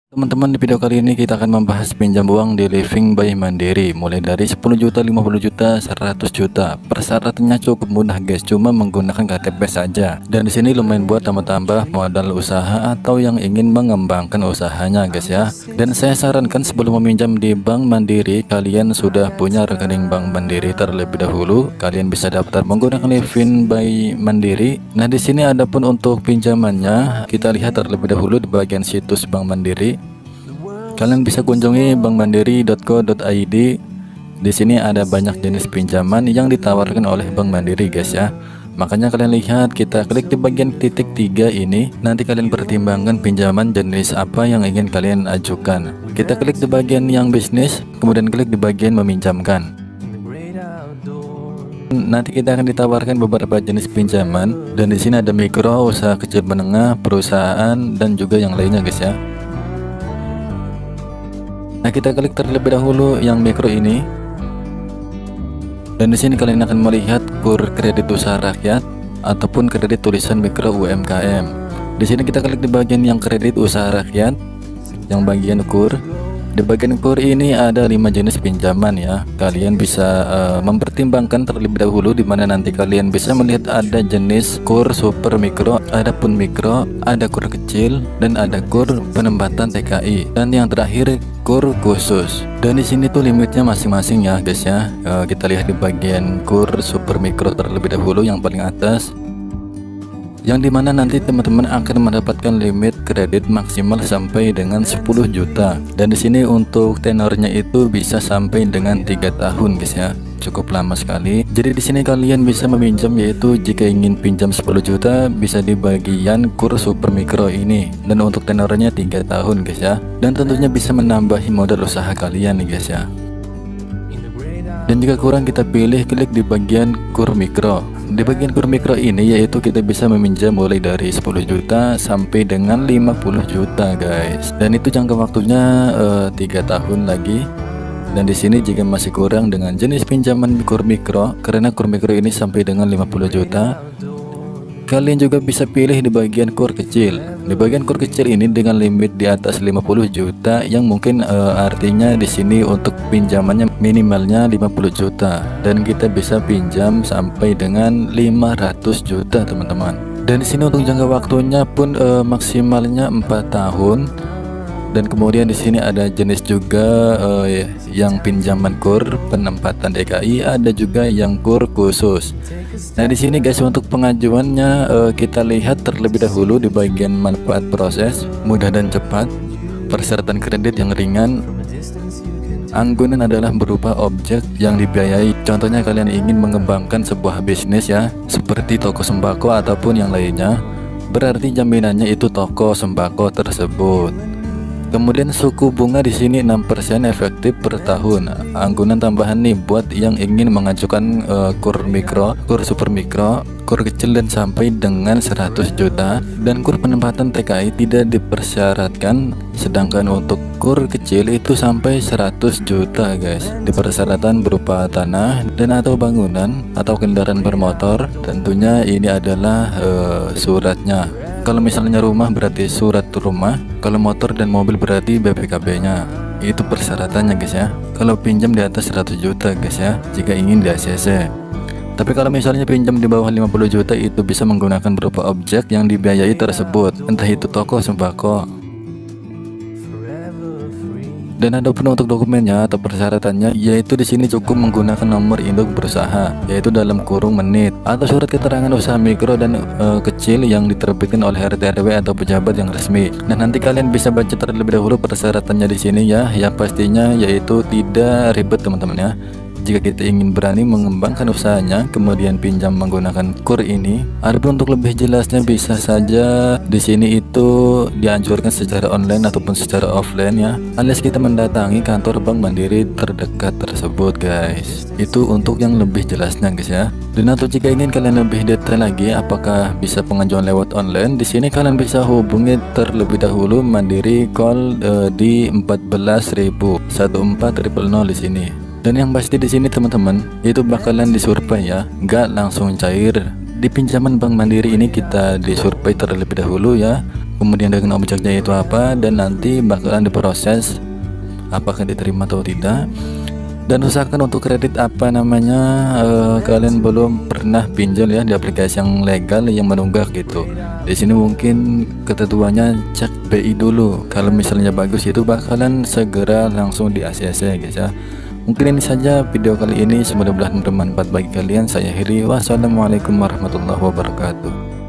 Teman-teman, di video kali ini kita akan membahas pinjam uang di Living by Mandiri mulai dari 10 juta, 50 juta, 100 juta. Persyaratannya cukup mudah guys, cuma menggunakan KTP saja. Dan di sini lumayan buat tambah-tambah modal usaha atau yang ingin mengembangkan usahanya guys ya. Dan saya sarankan sebelum meminjam di Bank Mandiri, kalian sudah punya rekening Bank Mandiri terlebih dahulu. Kalian bisa daftar menggunakan Living by Mandiri. Nah, di sini adapun untuk pinjamannya, kita lihat terlebih dahulu di bagian situs Bank Mandiri. Kalian bisa kunjungi bankmandiri.co.id. Di sini ada banyak jenis pinjaman yang ditawarkan oleh Bank Mandiri guys ya. Makanya kalian lihat, kita klik di bagian titik 3 ini. Nanti kalian pertimbangkan pinjaman jenis apa yang ingin kalian ajukan. Kita klik di bagian yang bisnis, kemudian klik di bagian meminjamkan. Nanti kita akan ditawarkan beberapa jenis pinjaman, dan di sini ada mikro, usaha kecil menengah, perusahaan, dan juga yang lainnya guys ya. Nah, kita klik terlebih dahulu yang mikro ini. Dan di sini kalian akan melihat KUR kredit usaha rakyat ataupun kredit tulisan mikro UMKM. Di sini kita klik di bagian yang kredit usaha rakyat, yang bagian KUR. Di bagian KUR ini ada 5 jenis pinjaman ya. Kalian bisa mempertimbangkan terlebih dahulu, di mana nanti kalian bisa melihat ada jenis KUR super mikro, ada pun mikro, ada KUR kecil, dan ada KUR penempatan TKI, dan yang terakhir KUR khusus. Dan di sini tuh limitnya masing-masing ya guys ya. Kita lihat di bagian KUR super mikro terlebih dahulu yang paling atas, yang dimana nanti teman-teman akan mendapatkan limit kredit maksimal sampai dengan 10 juta. Dan di sini untuk tenornya itu bisa sampai dengan 3 tahun guys ya. Cukup lama sekali. Jadi di sini kalian bisa meminjam, yaitu jika ingin pinjam 10 juta bisa di bagian KUR super mikro ini, dan untuk tenornya 3 tahun guys ya. Dan tentunya bisa menambahi modal usaha kalian nih guys ya. Dan jika kurang, kita pilih klik di bagian KUR mikro. Di bagian KUR mikro ini yaitu kita bisa meminjam mulai dari 10 juta sampai dengan 50 juta guys. Dan itu jangka waktunya 3 tahun lagi. Dan di sini jika masih kurang dengan jenis pinjaman KUR mikro, karena KUR mikro ini sampai dengan 50 juta, kalian juga bisa pilih di bagian KUR kecil. Di bagian KUR kecil ini dengan limit di atas 50 juta, yang mungkin artinya di sini untuk pinjamannya minimalnya 50 juta, dan kita bisa pinjam sampai dengan 500 juta teman-teman. Dan di sini untuk jangka waktunya pun maksimalnya 4 tahun. Dan kemudian di sini ada jenis juga yang pinjaman KUR penempatan DKI, ada juga yang KUR khusus. Nah, di sini guys untuk pengajuannya kita lihat terlebih dahulu di bagian manfaat proses, mudah dan cepat, persyaratan kredit yang ringan. Anggunan adalah berupa objek yang dibiayai. Contohnya kalian ingin mengembangkan sebuah bisnis ya, seperti toko sembako ataupun yang lainnya, berarti jaminannya itu toko sembako tersebut. Kemudian suku bunga di sini 6% efektif per tahun. Anggunan tambahan nih buat yang ingin mengajukan KUR mikro, KUR super mikro, KUR kecil dan sampai dengan 100 juta. Dan KUR penempatan TKI tidak dipersyaratkan, sedangkan untuk KUR kecil itu sampai 100 juta guys. Di persyaratan berupa tanah dan atau bangunan atau kendaraan bermotor. Tentunya ini adalah suratnya. Kalau misalnya rumah berarti surat rumah, kalau motor dan mobil berarti BPKB-nya. Itu persyaratannya guys ya. Kalau pinjam di atas 100 juta guys ya, jika ingin di ACC. Tapi kalau misalnya pinjam di bawah 50 juta itu bisa menggunakan berupa objek yang dibiayai tersebut, entah itu toko sembako. Dan ada pun untuk dokumennya atau persyaratannya, yaitu di sini cukup menggunakan nomor induk berusaha, yaitu dalam kurung menit, atau surat keterangan usaha mikro dan kecil yang diterbitkan oleh RT RW atau pejabat yang resmi. Dan nanti kalian bisa baca terlebih dahulu persyaratannya di sini ya, yang pastinya yaitu tidak ribet teman-teman ya. Jika kita ingin berani mengembangkan usahanya, kemudian pinjam menggunakan KUR ini. Adapun untuk lebih jelasnya bisa saja di sini itu dianjurkan secara online ataupun secara offline ya, alias kita mendatangi kantor Bank Mandiri terdekat tersebut guys. Itu untuk yang lebih jelasnya guys ya. Dan atau jika ingin kalian lebih detail lagi apakah bisa pengajuan lewat online, di sini kalian bisa hubungi terlebih dahulu Mandiri call di 14.000 1400 di sini. Dan yang pasti di sini teman-teman itu bakalan disurvei ya, nggak langsung cair. Di pinjaman Bank Mandiri ini kita disurvei terlebih dahulu ya, kemudian dengan objeknya itu apa, dan nanti bakalan diproses apakah diterima atau tidak. Dan usahakan untuk kredit kalian belum pernah pinjol ya di aplikasi yang legal yang menunggak gitu. Di sini mungkin ketentuannya cek BI dulu. Kalau misalnya bagus itu bakalan segera langsung di ACC guys ya. Mungkin ini saja video kali ini, semoga bermanfaat bagi kalian. Saya akhiri, wassalamualaikum warahmatullahi wabarakatuh.